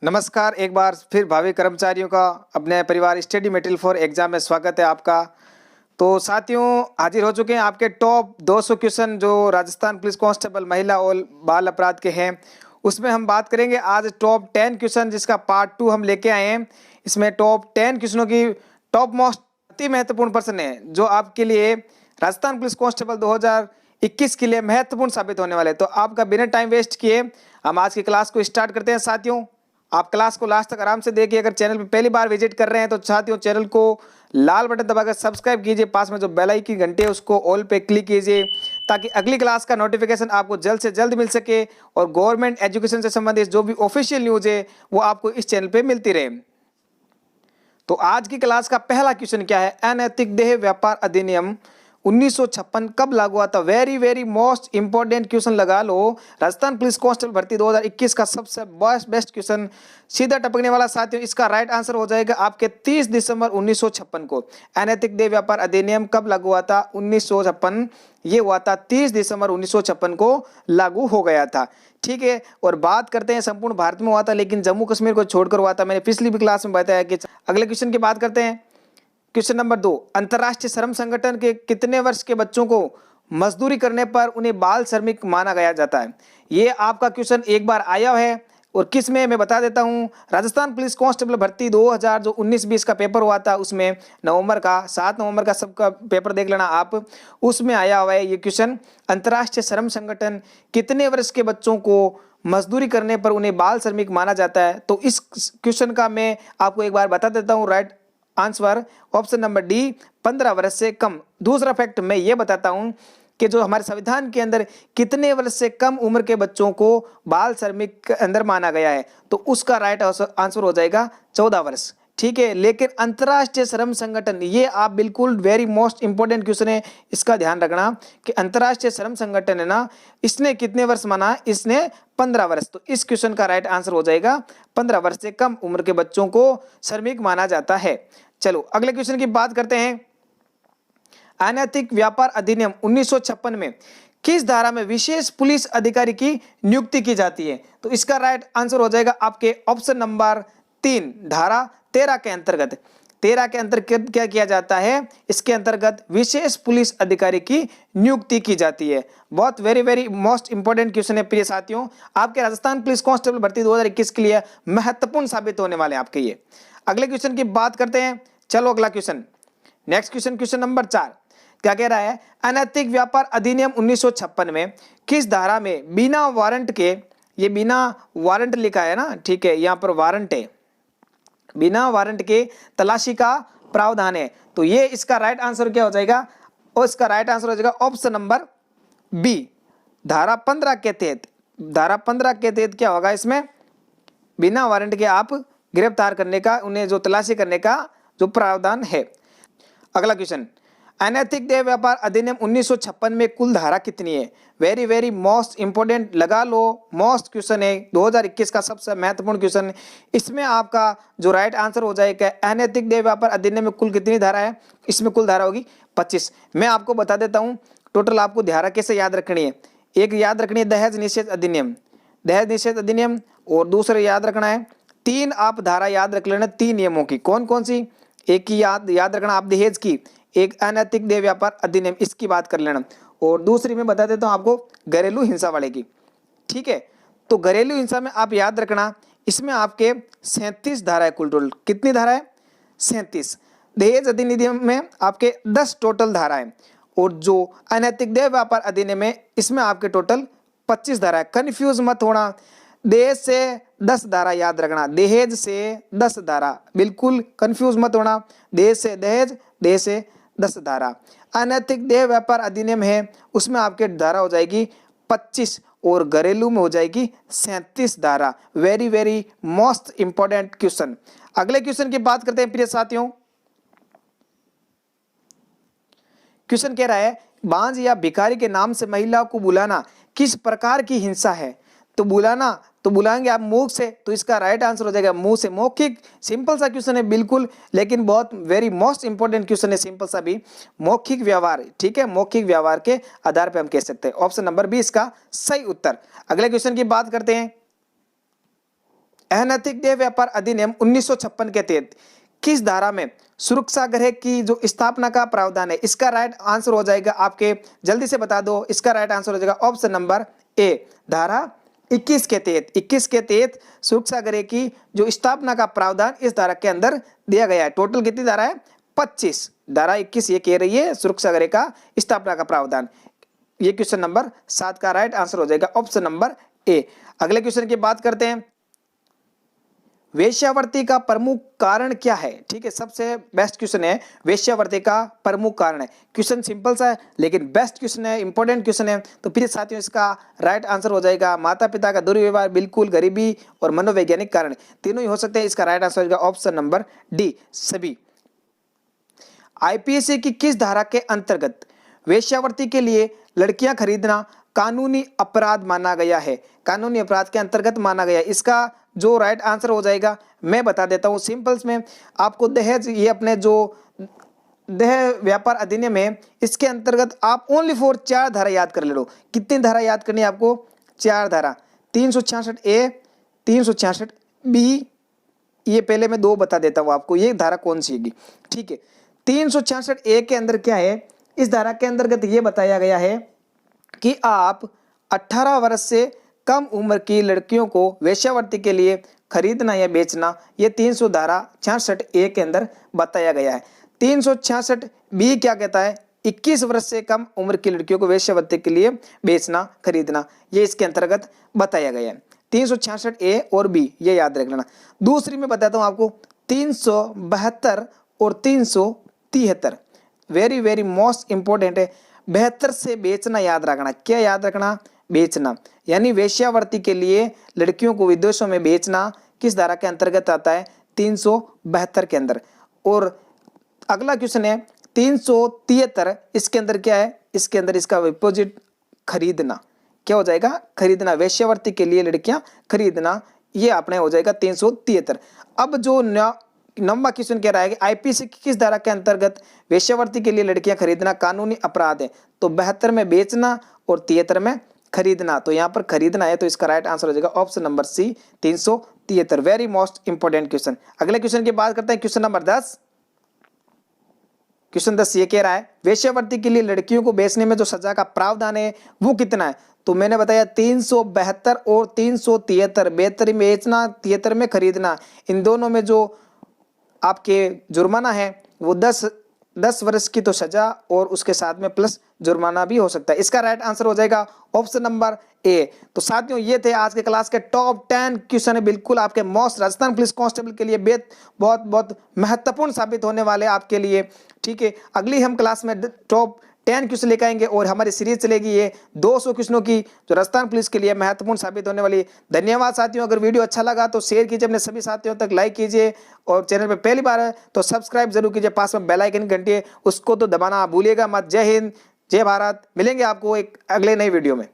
नमस्कार, एक बार फिर भावी कर्मचारियों का अपने परिवार स्टडी मटेरियल फॉर एग्जाम में स्वागत है आपका। तो साथियों, हाजिर हो चुके हैं आपके टॉप 200 क्वेश्चन जो राजस्थान पुलिस कांस्टेबल महिला और बाल अपराध के हैं। उसमें हम बात करेंगे आज टॉप 10 क्वेश्चन, जिसका पार्ट 2 हम लेके आए हैं। इसमें टॉप 10 क्वेश्चनों की टॉप मोस्ट अति महत्वपूर्ण प्रश्न है जो आपके लिए राजस्थान पुलिस कांस्टेबल 2021 के लिए महत्वपूर्ण साबित होने वाले हैं। तो आपका बिना टाइम वेस्ट किए हम आज की क्लास को स्टार्ट करते हैं। साथियों, आप क्लास को लास्ट तक आराम से देखिए। अगर चैनल पे पहली बार विजिट कर रहे हैं तो साथियों, चैनल को लाल बटन दबाकर सब्सक्राइब कीजिए। पास में जो बेल आइकन की घंटी है उसको ऑल पे क्लिक कीजिए ताकि अगली क्लास का नोटिफिकेशन आपको जल्द से जल्द मिल सके और गवर्नमेंट एजुकेशन से संबंधित जो भी ऑफिशियल न्यूज है वो आपको इस चैनल पे मिलती रहे। तो आज की क्लास का पहला क्वेश्चन क्या है? अनैतिक देह व्यापार अधिनियम 1956 कब लागू हुआ था? वेरी मोस्ट इंपॉर्टेंट क्वेश्चन लगा लो। राजस्थान पुलिस कांस्टेबल भर्ती 2021 का सबसे बेस्ट क्वेश्चन सीधा टपकने वाला। साथियों, इसका राइट आंसर हो जाएगा आपके 30 दिसंबर 1956 को। अनैतिक देह व्यापार अधिनियम कब लागू हुआ था? 1956। ये हुआ था 30 दिसंबर 1956 को लागू हो गया था। ठीक है, और बात करते हैं संपूर्ण भारत में हुआ था लेकिन जम्मू कश्मीर को छोड़कर हुआ था। मैंने पिछली भी क्लास में बताया कि अगले क्वेश्चन की बात करते हैं। क्वेश्चन नंबर 2, अंतर्राष्ट्रीय श्रम संगठन के कितने वर्ष के बच्चों को मजदूरी करने पर उन्हें बाल श्रमिक माना गया जाता है? ये आपका क्वेश्चन एक बार आया है और किस में मैं बता देता हूं। राजस्थान पुलिस कांस्टेबल भर्ती 2000 जो 19-20 का पेपर हुआ था उसमें नवंबर का 7 नवंबर का सबका पेपर देख लेना आप, उसमें आया हुआ है ये क्वेश्चन। अंतर्राष्ट्रीय श्रम संगठन कितने वर्ष के बच्चों को मजदूरी करने पर उन्हें बाल श्रमिक माना जाता है? तो इस क्वेश्चन का मैं आपको एक बार बता देता हूँ। Right answer option number D, 15 वर्ष से कम। दूसरा फैक्ट मैं ये बताता हूं कि जो हमारे संविधान के अंदर कितने वर्ष से कम उम्र के बच्चों को बाल श्रमिक के अंदर माना गया है, तो उसका राइट आंसर हो जाएगा 14 वर्ष। ठीक है, लेकिन अंतर्राष्ट्रीय श्रम संगठन, ये आप बिल्कुल वेरी मोस्ट इंपॉर्टेंट क्वेश्चन है, इसका ध्यान रखना कि अंतर्राष्ट्रीय श्रम संगठन है ना, इसने कितने वर्ष माना? इसने 15 वर्ष। तो इस क्वेश्चन का राइट आंसर हो जाएगा 15 वर्ष से कम उम्र के बच्चों को श्रमिक माना जाता है। चलो अगले क्वेश्चन की बात करते हैं। अनैतिक व्यापार अधिनियम 1956 में किस धारा में विशेष पुलिस अधिकारी की नियुक्ति की जाती है? तो इसका राइट आंसर हो जाएगा आपके ऑप्शन नंबर 3, धारा 13 के अंतर्गत। 13 के अंतर्गत क्या किया जाता है? इसके अंतर्गत विशेष पुलिस अधिकारी की नियुक्ति की जाती है। बहुत वेरी मोस्ट इंपॉर्टेंट क्वेश्चन है प्रिय साथियों, आपके राजस्थान पुलिस कांस्टेबल भर्ती 2021 के लिए महत्वपूर्ण साबित होने वाले आपके ये। अगले क्वेश्चन की बात करते हैं। चलो अगला question, next question, question number 4 क्या कह रहा है? अनैतिक व्यापार अधिनियम 1956 में किस धारा में बिना वारंट के, ये बिना वारंट लिखा है ना, ठीक है, यहाँ पर वारंट है, बिना वारंट के तलाशी का प्रावधान है। तो ये इसका राइट आंसर क्या हो जाएगा? और इसका राइट आंसर हो जाएगा ऑप्शन नंबर बी, धारा 15 के तहत। धारा 15 के तहत क्या होगा? इसमें बिना वारंट के आप गिरफ्तार करने का, उन्हें जो तलाशी करने का जो प्रावधान है। अगला क्वेश्चन, अनैतिक देह व्यापार अधिनियम 1956 में कुल धारा कितनी है? वेरी मोस्ट इंपोर्टेंट, लगा लो, मोस्ट क्वेश्चन है, 2021 का सबसे महत्वपूर्ण क्वेश्चन। इसमें आपका जो राइट आंसर हो जाएगा अनैतिक देह व्यापार अधिनियम में कुल कितनी धारा है? इसमें कुल धारा होगी 25। मैं आपको बता देता हूँ टोटल आपको धारा कैसे याद रखनी है। एक याद रखनी है दहेज निषेध अधिनियम, दहेज निषेध अधिनियम, और दूसरे याद रखना है 3 आप धारा याद रख लेना 3 नियमों की। कौन कौन सी? एक की याद रखना आप दहेज की, एक अनैतिक देह व्यापार अधिनियम इसकी बात कर लेना, और दूसरी मैं बता देता हूं आपको घरेलू हिंसा वाले की। ठीक है, तो घरेलू हिंसा में आप याद रखना इसमें आपके 37 धारा है कुल। टोटल कितनी धारा है? 37। दहेज अधिनियम में आपके 10 टोटल धारा है, और जो अनैतिक देह व्यापार अधिनियम है इसमें आपके टोटल 25 धारा है। कंफ्यूज मत होना, दहेज से 10 धारा याद रखना, दहेज से 10 धारा, बिल्कुल कंफ्यूज मत होना। दहेज से दहेज, दहेज से 10 धारा। अनैतिक देह व्यापार अधिनियम है उसमें आपके धारा हो जाएगी 25 और घरेलू में हो जाएगी 37 धारा। Very most important question. अगले क्वेश्चन की बात करते हैं प्रिय साथियों। क्वेश्चन कह रहा है बांझ या भिखारी के नाम से महिला को बुलाना किस प्रकार की हिंसा है? तो बुलाना, तो बुलाएंगे आप मुंह से, तो इसका राइट आंसर हो जाएगा मुंह से। मौखिक, सिंपल सा क्वेश्चन है बिल्कुल, लेकिन बहुत वेरी मोस्ट इंपॉर्टेंट क्वेश्चन है, सिंपल सा भी। मौखिक व्यवहार, ठीक है, मौखिक व्यवहार के आधार पे हम कह सकते हैं। ऑप्शन नंबर 20 का सही उत्तर। अगले क्वेश्चन की बात करते हैं। अनैतिक देह व्यापार अधिनियम 1956 के तहत किस धारा में सुरक्षा गृह की जो स्थापना का प्रावधान है? इसका राइट आंसर हो जाएगा आपके, जल्दी से बता दो, इसका राइट आंसर हो जाएगा ऑप्शन नंबर ए, धारा 21 के तहत। 21 के तहत सुरक्षा गृह की जो स्थापना का प्रावधान इस धारा के अंदर दिया गया है। टोटल कितनी धारा है? 25। धारा 21 ये कह रही है सुरक्षा गृह का स्थापना का प्रावधान। ये क्वेश्चन नंबर 7 का राइट आंसर हो जाएगा ऑप्शन नंबर ए। अगले क्वेश्चन की बात करते हैं, वेश्यावृत्ति का प्रमुख कारण क्या है? ठीक है, सबसे बेस्ट क्वेश्चन है, वेश्यावृत्ति का प्रमुख कारण है। क्वेश्चन सिंपल सा है लेकिन बेस्ट क्वेश्चन है, इंपॉर्टेंट क्वेश्चन है। तो फिर साथियों इसका राइट आंसर हो जाएगा माता पिता का दुर्व्यवहार, बिल्कुल, गरीबी और मनोवैज्ञानिक कारण, तीनों ही हो सकते हैं। इसका राइट आंसर हो जाएगा ऑप्शन नंबर डी, सभी। आईपीसी की किस धारा के अंतर्गत वेश्यावृत्ति के लिए लड़कियां खरीदना कानूनी अपराध माना गया है? कानूनी अपराध के अंतर्गत माना गया है। इसका जो राइट आंसर हो जाएगा मैं बता देता हूं सिंपल्स में आपको। दहेज, ये अपने जो दहेज व्यापार अधिनियम है इसके अंतर्गत आप ओनली फॉर 4 धारा याद कर ले लो। कितनी धारा याद करनी है आपको? 4 धारा, 366 ए, 366 बी, ये पहले मैं 2 बता देता हूं आपको ये धारा कौन सी है। ठीक है, 366 ए के अंदर क्या है? इस धारा के अंतर्गत ये बताया गया है कि आप 18 वर्ष से कम उम्र की लड़कियों को वेश्यावृत्ति के लिए खरीदना या बेचना, ये 366 ए के अंदर बताया गया है। 366 बी क्या कहता है? 21 वर्ष से कम उम्र की लड़कियों को वेश्यावृत्ति के लिए बेचना खरीदना, ये इसके अंतर्गत बताया गया है। 366 ए और बी ये याद रख लेना। दूसरी मैं बताता हूँ आपको 372 और 373, वेरी वेरी मोस्ट इंपॉर्टेंट है। 72 से बेचना याद रखना। क्या याद रखना? बेचना, यानी वेश्यावृत्ति के लिए लड़कियों को विदेशों में बेचना किस धारा के अंतर्गत आता है? 372 के अंदर। और अगला क्वेश्चन है 373, इसके अंदर क्या है? इसके अंदर इसका विपोजिट खरीदना, क्या हो जाएगा? खरीदना, वेश्यावृत्ति के लिए लड़कियां खरीदना, ये अपने हो जाएगा 373। अब जो नंबर क्वेश्चन कह रहा है कि आईपीसी की किस धारा के अंतर्गत वेश्यावृत्ति के लिए लड़कियां खरीदना कानूनी अपराध है? तो 72 में बेचना और 73 में खरीदना। तो यहाँ पर खरीदना है, तो इसका राइट आंसर हो जाएगा option number C, 373। Very most important question. अगले क्वेश्चन की बात करते हैं, क्वेश्चन नंबर 10। क्वेश्चन 10 ये कह रहा है वेश्यावृत्ति के लिए लड़कियों को बेचने में जो सजा का प्रावधान है वो कितना है? तो मैंने बताया 372 और 373, 72 में बेचना, 73 में खरीदना, इन दोनों में जो आपके जुर्माना है वो 10 वर्ष की तो सजा और उसके साथ में प्लस जुर्माना भी हो सकता है। इसका राइट आंसर हो जाएगा ऑप्शन नंबर ए। तो साथियों ये थे आज के क्लास के टॉप 10 क्वेश्चन है, बिल्कुल आपके मोस्ट राजस्थान पुलिस कांस्टेबल के लिए बहुत बहुत महत्वपूर्ण साबित होने वाले आपके लिए। ठीक है, अगली हम क्लास में टॉप 10 क्वेश्चन लेकर आएंगे और हमारी सीरीज चलेगी ये 200 क्वेश्चनों की जो राजस्थान पुलिस के लिए महत्वपूर्ण साबित होने वाली। धन्यवाद साथियों। अगर वीडियो अच्छा लगा तो शेयर कीजिए अपने सभी साथियों तक, लाइक कीजिए और चैनल पर पहली बार है तो सब्सक्राइब जरूर कीजिए। पास में बेल आइकन घंटी है उसको तो दबाना भूलिएगा मत। जय हिंद, जय भारत। मिलेंगे आपको एक अगले नई वीडियो में।